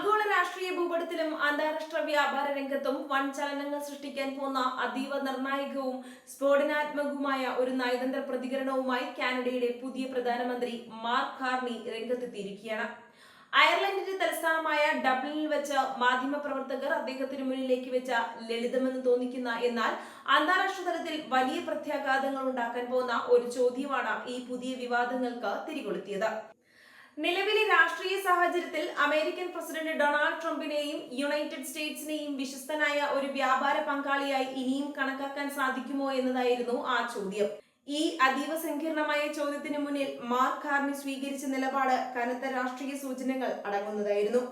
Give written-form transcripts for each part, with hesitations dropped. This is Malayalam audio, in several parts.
ആഗോള രാഷ്ട്രീയ ഭൂപടത്തിലും അന്താരാഷ്ട്ര വ്യാപാര രംഗത്തും വൻ ചലനങ്ങൾ സൃഷ്ടിക്കാൻ പോകുന്ന അതീവ നിർണായകവും സ്ഫോടനാത്മകവുമായ ഒരു നയതന്ത്ര പ്രതികരണവുമായി കാനഡയുടെ പുതിയ പ്രധാനമന്ത്രി മാർക്ക് കാർണി രംഗത്തെത്തിയിരിക്കുകയാണ്. അയർലൻഡിന്റെ തലസ്ഥാനമായ ഡബ്ലിനിൽ വെച്ച് മാധ്യമപ്രവർത്തകർ അദ്ദേഹത്തിന് മുന്നിലേക്ക് വെച്ച ലളിതമെന്ന് തോന്നിക്കുന്ന എന്നാൽ അന്താരാഷ്ട്ര തലത്തിൽ വലിയ പ്രത്യാഘാതങ്ങൾ ഉണ്ടാക്കാൻ പോകുന്ന ഒരു ചോദ്യമാണ് ഈ പുതിയ വിവാദങ്ങൾക്ക് തിരികൊളുത്തിയത്. നിലവിലെ രാഷ്ട്രീയ സാഹചര്യത്തിൽ അമേരിക്കൻ പ്രസിഡന്റ് ഡൊണാൾഡ് ട്രംപിനെയും യുണൈറ്റഡ് സ്റ്റേറ്റ്സിനെയും വിശ്വസ്തനായ ഒരു വ്യാപാര പങ്കാളിയായി ഇനിയും കണക്കാക്കാൻ സാധിക്കുമോ എന്നതായിരുന്നു ആ ചോദ്യം. ഈ അതീവ സങ്കീർണമായ ചോദ്യത്തിന് മുന്നിൽ മാർക്ക് കാർണി സ്വീകരിച്ച നിലപാട് കനത്ത രാഷ്ട്രീയ സൂചനകൾ അടങ്ങുന്നതായിരുന്നു.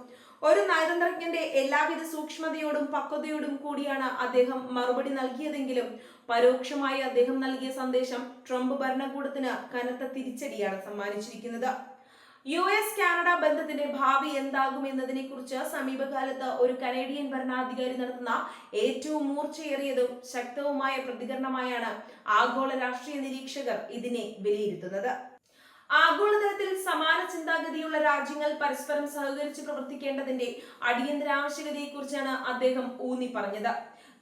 ഒരു നയതന്ത്രജ്ഞന്റെ എല്ലാവിധ സൂക്ഷ്മതയോടും പക്വതയോടും കൂടിയാണ് അദ്ദേഹം മറുപടി നൽകിയതെങ്കിലും പരോക്ഷമായി അദ്ദേഹം നൽകിയ സന്ദേശം ട്രംപ് ഭരണകൂടത്തിന് കനത്ത തിരിച്ചടിയാണ് സമ്മാനിച്ചിരിക്കുന്നത്. US-കാനഡ ബന്ധത്തിന്റെ ഭാവി എന്താകും എന്നതിനെ കുറിച്ച് സമീപകാലത്ത് ഒരു കനേഡിയൻ ഭരണാധികാരി നടത്തുന്ന ഏറ്റവും മൂർച്ചയേറിയതും ശക്തവുമായ പ്രതികരണമായാണ് ആഗോള രാഷ്ട്രീയ നിരീക്ഷകർ ഇതിനെ വിലയിരുത്തുന്നത്. ആഗോളതലത്തിൽ സമാന ചിന്താഗതിയുള്ള രാജ്യങ്ങൾ പരസ്പരം സഹകരിച്ച് പ്രവർത്തിക്കേണ്ടതിന്റെ അടിയന്തര ആവശ്യകതയെക്കുറിച്ചാണ് അദ്ദേഹം ഊന്നി പറഞ്ഞത്.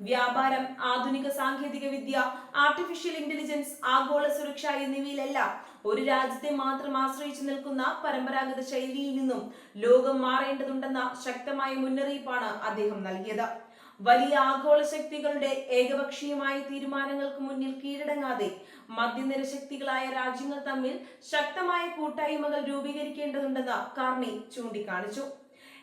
വ്യാപാരം, ആധുനിക സാങ്കേതിക വിദ്യ, ആർട്ടിഫിഷ്യൽ ഇന്റലിജൻസ്, ആഗോള സുരക്ഷ എന്നിവയിലെല്ലാം ഒരു രാജ്യത്തെ മാത്രം ആശ്രയിച്ചു നിൽക്കുന്ന പരമ്പരാഗത ശൈലിയിൽ നിന്നും ലോകം മാറേണ്ടതുണ്ടെന്ന ശക്തമായ മുന്നറിയിപ്പാണ് അദ്ദേഹം നൽകിയത്. വലിയ ആഗോള ശക്തികളുടെ ഏകപക്ഷീയമായ തീരുമാനങ്ങൾക്ക് മുന്നിൽ കീഴടങ്ങാതെ മധ്യനിര ശക്തികളായ രാജ്യങ്ങൾ തമ്മിൽ ശക്തമായ കൂട്ടായ്മകൾ രൂപീകരിക്കേണ്ടതുണ്ടെന്ന് കാർണി ചൂണ്ടിക്കാണിച്ചു.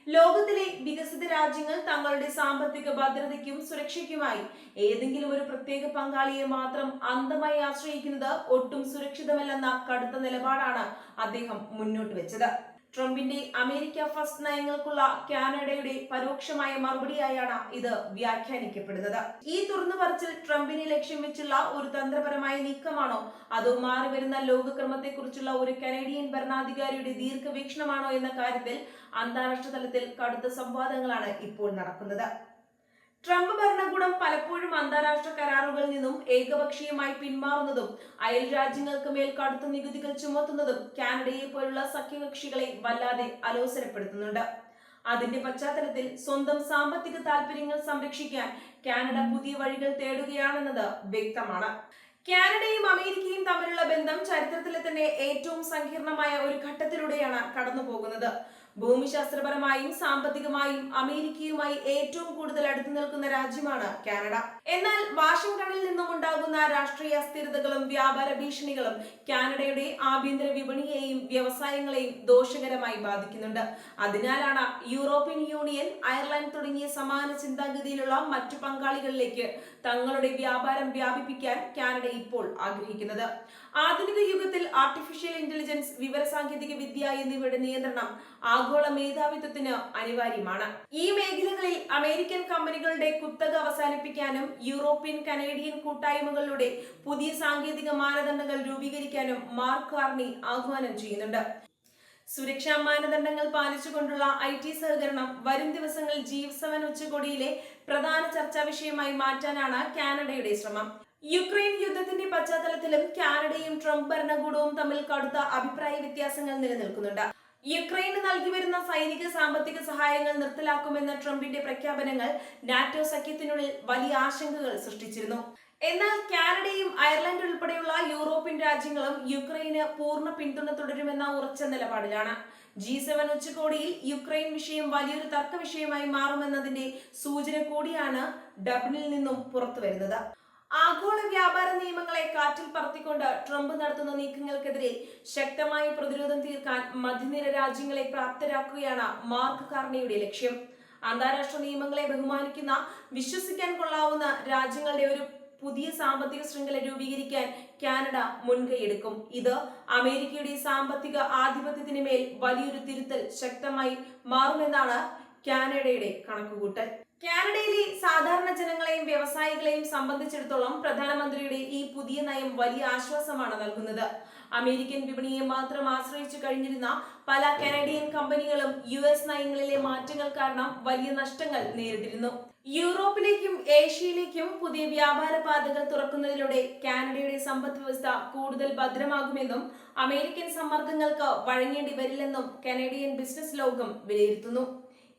ലോകത്തിലെ വികസിത രാജ്യങ്ങൾ തങ്ങളുടെ സാമ്പത്തിക ഭദ്രതയ്ക്കും സുരക്ഷയ്ക്കുമായി ഏതെങ്കിലും ഒരു പ്രത്യേക പങ്കാളിയെ മാത്രം അന്ധമായി ആശ്രയിക്കുന്നത് ഒട്ടും സുരക്ഷിതമല്ലെന്ന കടുത്ത നിലപാടാണ് അദ്ദേഹം മുന്നോട്ട് വെച്ചത്. ട്രംപിന്റെ അമേരിക്ക ഫസ്റ്റ് നയങ്ങൾക്കുള്ള കാനഡയുടെ പരോക്ഷമായ മറുപടിയായാണ് ഇത് വ്യാഖ്യാനിക്കപ്പെടുന്നത്. ഈ തുറന്നുപറച്ചിൽ ട്രംപിനെ ലക്ഷ്യം വെച്ചുള്ള ഒരു തന്ത്രപരമായ നീക്കമാണോ അതോ മാറിവരുന്ന ലോകക്രമത്തെക്കുറിച്ചുള്ള ഒരു കനേഡിയൻ ഭരണാധികാരിയുടെ ദീർഘവീക്ഷണമാണോ എന്ന കാര്യത്തിൽ അന്താരാഷ്ട്ര തലത്തിൽ കടുത്ത സംവാദങ്ങളാണ് ഇപ്പോൾ നടക്കുന്നത്. ട്രംപ് ഭരണകൂടം പലപ്പോഴും അന്താരാഷ്ട്ര കരാറുകളിൽ നിന്നും ഏകപക്ഷീയമായി പിന്മാറുന്നതും അയൽ രാജ്യങ്ങൾക്ക് മേൽ കടുത്ത നികുതികൾ ചുമത്തുന്നതും കാനഡയെ പോലുള്ള സഖ്യകക്ഷികളെ വല്ലാതെ അലോസരപ്പെടുത്തുന്നുണ്ട്. അതിന്റെ പശ്ചാത്തലത്തിൽ സ്വന്തം സാമ്പത്തിക താൽപര്യങ്ങൾ സംരക്ഷിക്കാൻ കാനഡ പുതിയ വഴികൾ തേടുകയാണെന്നത് വ്യക്തമാണ്. കാനഡയും അമേരിക്കയും തമ്മിലുള്ള ബന്ധം ചരിത്രത്തിലെ തന്നെ ഏറ്റവും സങ്കീർണമായ ഒരു ഘട്ടത്തിലൂടെയാണ് കടന്നുപോകുന്നത്. ഭൂമിശാസ്ത്രപരമായും സാമ്പത്തികമായും അമേരിക്കയുമായി ഏറ്റവും കൂടുതൽ അടുത്തു നിൽക്കുന്ന രാജ്യമാണ് കാനഡ. എന്നാൽ വാഷിംഗ്ടണിൽ നിന്നും ഉണ്ടാകുന്ന രാഷ്ട്രീയ അസ്ഥിരതകളും വ്യാപാര ഭീഷണികളും കാനഡയുടെ ആഭ്യന്തര വിപണിയെയും വ്യവസായങ്ങളെയും ദോഷകരമായി ബാധിക്കുന്നുണ്ട്. അതിനാലാണ് യൂറോപ്യൻ യൂണിയൻ, അയർലൻഡ് തുടങ്ങിയ സമാന ചിന്താഗതിയിലുള്ള മറ്റു പങ്കാളികളിലേക്ക് തങ്ങളുടെ വ്യാപാരം വ്യാപിപ്പിക്കാൻ കാനഡ ഇപ്പോൾ ആഗ്രഹിക്കുന്നത്. ആധുനിക യുഗത്തിൽ ആർട്ടിഫിഷ്യൽ ഇന്റലിജൻസ്, വിവരസാങ്കേതിക വിദ്യ എന്നിവയുടെ നിയന്ത്രണം ആഗോള മേധാവിത്വത്തിന് അനിവാര്യമാണ്. ഈ മേഖലകളിൽ അമേരിക്കൻ കമ്പനികളുടെ കുത്തക അവസാനിപ്പിക്കാനും യൂറോപ്യൻ കനേഡിയൻ കൂട്ടായ്മകളുടെ പുതിയ സാങ്കേതിക മാനദണ്ഡങ്ങൾ രൂപീകരിക്കാനും മാർക്ക് കാർണി ആഹ്വാനം ചെയ്യുന്നുണ്ട്. സുരക്ഷാ മാനദണ്ഡങ്ങൾ പാലിച്ചുകൊണ്ടുള്ള IT സഹകരണം വരും ദിവസങ്ങളിൽ G7 ഉച്ചകോടിയിലെ പ്രധാന ചർച്ചാ വിഷയമായി മാറ്റാനാണ് കാനഡയുടെ ശ്രമം. യുക്രൈൻ യുദ്ധത്തിന്റെ പശ്ചാത്തലത്തിലും കാനഡയും ട്രംപ് ഭരണകൂടവും തമ്മിൽ കടുത്ത അഭിപ്രായ വ്യത്യാസങ്ങൾ നിലനിൽക്കുന്നുണ്ട്. യുക്രൈന് നൽകി വരുന്ന സൈനിക സാമ്പത്തിക സഹായങ്ങൾ നിർത്തലാക്കുമെന്ന ട്രംപിന്റെ പ്രഖ്യാപനങ്ങൾ നാറ്റോ സഖ്യത്തിനുള്ളിൽ വലിയ ആശങ്കകൾ സൃഷ്ടിച്ചിരുന്നു. എന്നാൽ കാനഡയും അയർലൻഡ് ഉൾപ്പെടെയുള്ള യൂറോപ്യൻ രാജ്യങ്ങളും യുക്രൈന് പൂർണ്ണ പിന്തുണ തുടരുമെന്ന ഉറച്ച നിലപാടിലാണ്. G7 ഉച്ചകോടിയിൽ യുക്രൈൻ വിഷയം വലിയൊരു തർക്ക വിഷയമായി മാറുമെന്നതിന്റെ സൂചന കൂടിയാണ് ഡബ്ലിനിൽ നിന്നും പുറത്തുവരുന്നത്. ആഗോള വ്യാപാര നിയമങ്ങളെ കാറ്റിൽ പറത്തിക്കൊണ്ട് ട്രംപ് നടത്തുന്ന നീക്കങ്ങൾക്കെതിരെ ശക്തമായ പ്രതിരോധം തീർക്കാൻ മധ്യനിര രാജ്യങ്ങളെ പ്രാപ്തരാക്കുകയാണ് മാർക്ക് കാർണിയുടെ ലക്ഷ്യം. അന്താരാഷ്ട്ര നിയമങ്ങളെ ബഹുമാനിക്കുന്ന, വിശ്വസിക്കാൻ കൊള്ളാവുന്ന രാജ്യങ്ങളുടെ ഒരു പുതിയ സാമ്പത്തിക ശൃംഖല രൂപീകരിക്കാൻ കാനഡ മുൻകൈയെടുക്കും. ഇത് അമേരിക്കയുടെ സാമ്പത്തിക ആധിപത്യത്തിന് മേൽ വലിയൊരു തിരുത്തൽ ശക്തമായി മാറുമെന്നാണ് കാനഡയുടെ കണക്കുകൂട്ടൽ. കാനഡയിലെ സാധാരണ ജനങ്ങളെയും വ്യവസായികളെയും സംബന്ധിച്ചിടത്തോളം പ്രധാനമന്ത്രിയുടെ ഈ പുതിയ നയം വലിയ ആശ്വാസമാണ് നൽകുന്നത്. അമേരിക്കൻ വിപണിയെ മാത്രം ആശ്രയിച്ചു കഴിഞ്ഞിരുന്ന പല കനേഡിയൻ കമ്പനികളും US നയങ്ങളിലെ മാറ്റങ്ങൾ കാരണം വലിയ നഷ്ടങ്ങൾ നേരിട്ടിരുന്നു. യൂറോപ്പിലേക്കും ഏഷ്യയിലേക്കും പുതിയ വ്യാപാര പാതകൾ തുറക്കുന്നതിലൂടെ കാനഡയുടെ സമ്പദ് വ്യവസ്ഥ കൂടുതൽ ഭദ്രമാകുമെന്നും അമേരിക്കൻ സമ്മർദ്ദങ്ങൾക്ക് വഴങ്ങേണ്ടി വരില്ലെന്നും കനേഡിയൻ ബിസിനസ് ലോകം വിലയിരുത്തുന്നു.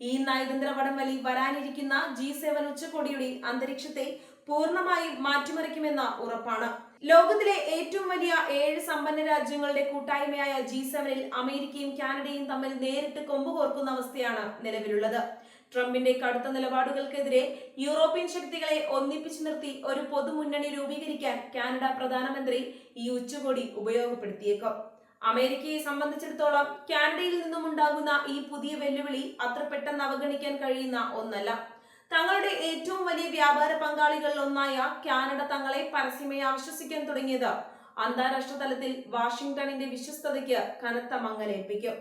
ഈ നയതന്ത്ര വടംവലി വരാനിരിക്കുന്ന G7 ഉച്ചകോടിയുടെ അന്തരീക്ഷത്തെ പൂർണ്ണമായും മാറ്റിമറിക്കുമെന്ന ഉറപ്പാണ്. ലോകത്തിലെ ഏറ്റവും വലിയ 7 സമ്പന്ന രാജ്യങ്ങളുടെ കൂട്ടായ്മയായ G7-ൽ അമേരിക്കയും കാനഡയും തമ്മിൽ നേരിട്ട് കൊമ്പുകോർക്കുന്ന അവസ്ഥയാണ് നിലവിലുള്ളത്. ട്രംപിന്റെ കടുത്ത നിലപാടുകൾക്കെതിരെ യൂറോപ്യൻ ശക്തികളെ ഒന്നിപ്പിച്ചു നിർത്തി ഒരു പൊതുമുന്നണി രൂപീകരിക്കാൻ കാനഡ പ്രധാനമന്ത്രി ഈ ഉച്ചകോടി ഉപയോഗപ്പെടുത്തിയേക്കും. അമേരിക്കയെ സംബന്ധിച്ചിടത്തോളം കാനഡയിൽ നിന്നും ഉണ്ടാകുന്ന ഈ പുതിയ വെല്ലുവിളി അത്ര പെട്ടെന്ന് അവഗണിക്കാൻ കഴിയുന്ന ഒന്നല്ല. തങ്ങളുടെ ഏറ്റവും വലിയ വ്യാപാര പങ്കാളികളിൽ ഒന്നായ കാനഡ തങ്ങളെ പരസ്യമായി ആശ്വസിക്കാൻ തുടങ്ങിയത് അന്താരാഷ്ട്ര തലത്തിൽ വാഷിംഗ്ടണിന്റെ വിശ്വസ്തതയ്ക്ക് കനത്ത മങ്ങലേൽപ്പിക്കും.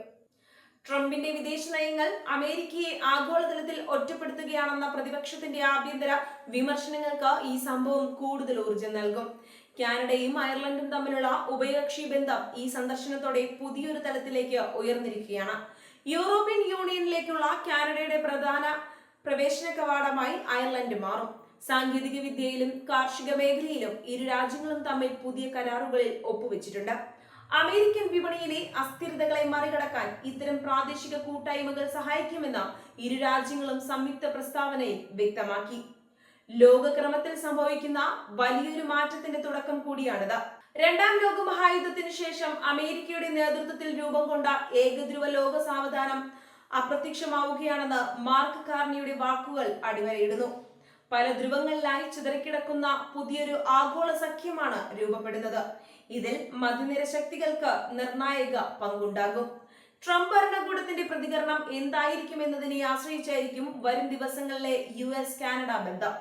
ട്രംപിന്റെ വിദേശ നയങ്ങൾ അമേരിക്കയെ ആഗോളതലത്തിൽ ഒറ്റപ്പെടുത്തുകയാണെന്ന പ്രതിപക്ഷത്തിന്റെ ആഭ്യന്തര വിമർശനങ്ങൾക്ക് ഈ സംഭവം കൂടുതൽ ഊർജം നൽകും. കാനഡയും അയർലൻഡും തമ്മിലുള്ള ഉഭയകക്ഷി ബന്ധം ഈ സന്ദർശനത്തോടെ പുതിയൊരു തലത്തിലേക്ക് ഉയർന്നിരിക്കുകയാണ്. യൂറോപ്യൻ യൂണിയനിലേക്കുള്ള കാനഡയുടെ പ്രധാന പ്രവേശന കവാടമായി അയർലൻഡ് മാറും. സാങ്കേതിക വിദ്യയിലും കാർഷിക മേഖലയിലും ഇരു രാജ്യങ്ങളും തമ്മിൽ പുതിയ കരാറുകളിൽ ഒപ്പുവെച്ചിട്ടുണ്ട്. അമേരിക്കൻ വിപണിയിലെ അസ്ഥിരതകളെ മറികടക്കാൻ ഇത്തരം പ്രാദേശിക കൂട്ടായ്മകൾ സഹായിക്കുമെന്ന് ഇരു രാജ്യങ്ങളും സംയുക്ത പ്രസ്താവനയിൽ വ്യക്തമാക്കി. ലോകക്രമത്തിൽ സംഭവിക്കുന്ന വലിയൊരു മാറ്റത്തിന്റെ തുടക്കം കൂടിയാണിത്. രണ്ടാം ലോക മഹായുദ്ധത്തിനു ശേഷം അമേരിക്കയുടെ നേതൃത്വത്തിൽ രൂപം കൊണ്ട ഏകധ്രുവ ലോക സാവധാനം അപ്രത്യക്ഷമാവുകയാണെന്ന് മാർക്ക് കാർണിയുടെ വാക്കുകൾ അടിവരയിടുന്നു. പല ധ്രുവങ്ങളിലായി ചിതറിക്കിടക്കുന്ന പുതിയൊരു ആഗോള സഖ്യമാണ് രൂപപ്പെടുന്നത്. ഇതിൽ മധ്യനിര ശക്തികൾക്ക് നിർണായക പങ്കുണ്ടാകും. ട്രംപ് ഭരണകൂടത്തിന്റെ പ്രതികരണം എന്തായിരിക്കും എന്നതിനെ ആശ്രയിച്ചായിരിക്കും വരും ദിവസങ്ങളിലെ US-കാനഡ ബന്ധം.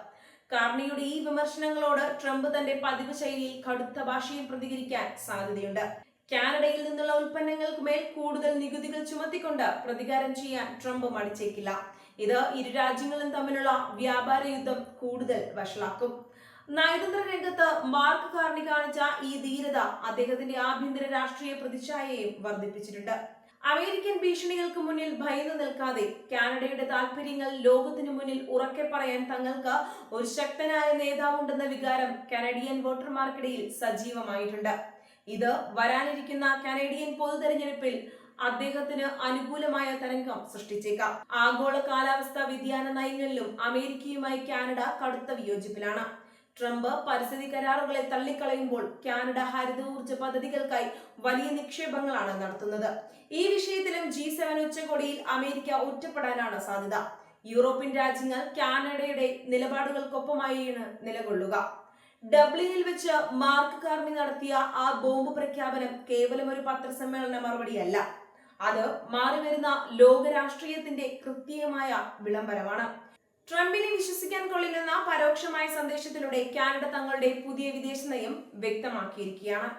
കാർണിയുടെ ഈ വിമർശനങ്ങളോട് ട്രംപ് തന്റെ പതിവ് ശൈലിയിൽ കടുത്ത ഭാഷയിൽ പ്രതികരിക്കാൻ സാധ്യതയുണ്ട്. കാനഡയിൽ നിന്നുള്ള ഉൽപ്പന്നങ്ങൾക്ക് മേൽ കൂടുതൽ നികുതികൾ ചുമത്തിക്കൊണ്ട് പ്രതികാരം ചെയ്യാൻ ട്രംപ് മടിച്ചേക്കില്ല. ഇത് ഇരു രാജ്യങ്ങളും തമ്മിലുള്ള വ്യാപാര യുദ്ധം കൂടുതൽ വഷളാക്കും. നയതന്ത്ര രംഗത്ത് മാർക്ക് കാർണി കാണിച്ച ഈ ധീരത അദ്ദേഹത്തിന്റെ ആഭ്യന്തര രാഷ്ട്രീയ പ്രതിച്ഛായയും വർദ്ധിപ്പിച്ചിട്ടുണ്ട്. അമേരിക്കൻ ഭീഷണികൾക്ക് മുന്നിൽ ഭയന്നു നിൽക്കാതെ കാനഡയുടെ താൽപര്യങ്ങൾ ലോകത്തിനു മുന്നിൽ ഉറക്കെ പറയാൻ തങ്ങൾക്ക് ഒരു ശക്തനായ നേതാവുണ്ടെന്ന വികാരം കനഡിയൻ വോട്ടർമാർക്കിടയിൽ സജീവമായിട്ടുണ്ട്. ഇത് വരാനിരിക്കുന്ന കനേഡിയൻ പൊതു തെരഞ്ഞെടുപ്പിൽ അദ്ദേഹത്തിന് അനുകൂലമായ തരംഗം സൃഷ്ടിച്ചേക്കാം. ആഗോള കാലാവസ്ഥാ വ്യതിയാന നയങ്ങളിലും അമേരിക്കയുമായി കാനഡ കടുത്ത വിയോജിപ്പിലാണ്. ട്രംപ് പരിസ്ഥിതി കരാറുകളെ തള്ളിക്കളയുമ്പോൾ കാനഡ ഹരിത ഊർജ്ജ പദ്ധതികൾക്കായി വലിയ നിക്ഷേപങ്ങളാണ് നടത്തുന്നത്. ഈ വിഷയത്തിലും G7 ഉച്ചകോടിയിൽ അമേരിക്ക ഒറ്റപ്പെടാനാണ് സാധ്യത. യൂറോപ്യൻ രാജ്യങ്ങൾ കാനഡയുടെ നിലപാടുകൾക്കൊപ്പമായാണ് നിലകൊള്ളുക. ഡബ്ലിനിൽ വെച്ച് മാർക്ക് കാർണി നടത്തിയ ആ ബോംബ് പ്രഖ്യാപനം കേവലം ഒരു പത്രസമ്മേളന മറുപടിയല്ല. അത് മാറിവരുന്ന ലോക രാഷ്ട്രീയത്തിന്റെ കൃത്യമായ വിളംബരമാണ്. ട്രംപിനെ വിശ്വസിക്കാൻ കൊള്ളില്ലെന്ന പരോക്ഷമായ സന്ദേശത്തിലൂടെ കാനഡ തങ്ങളുടെ പുതിയ വിദേശ നയം വ്യക്തമാക്കിയിരിക്കുകയാണ്.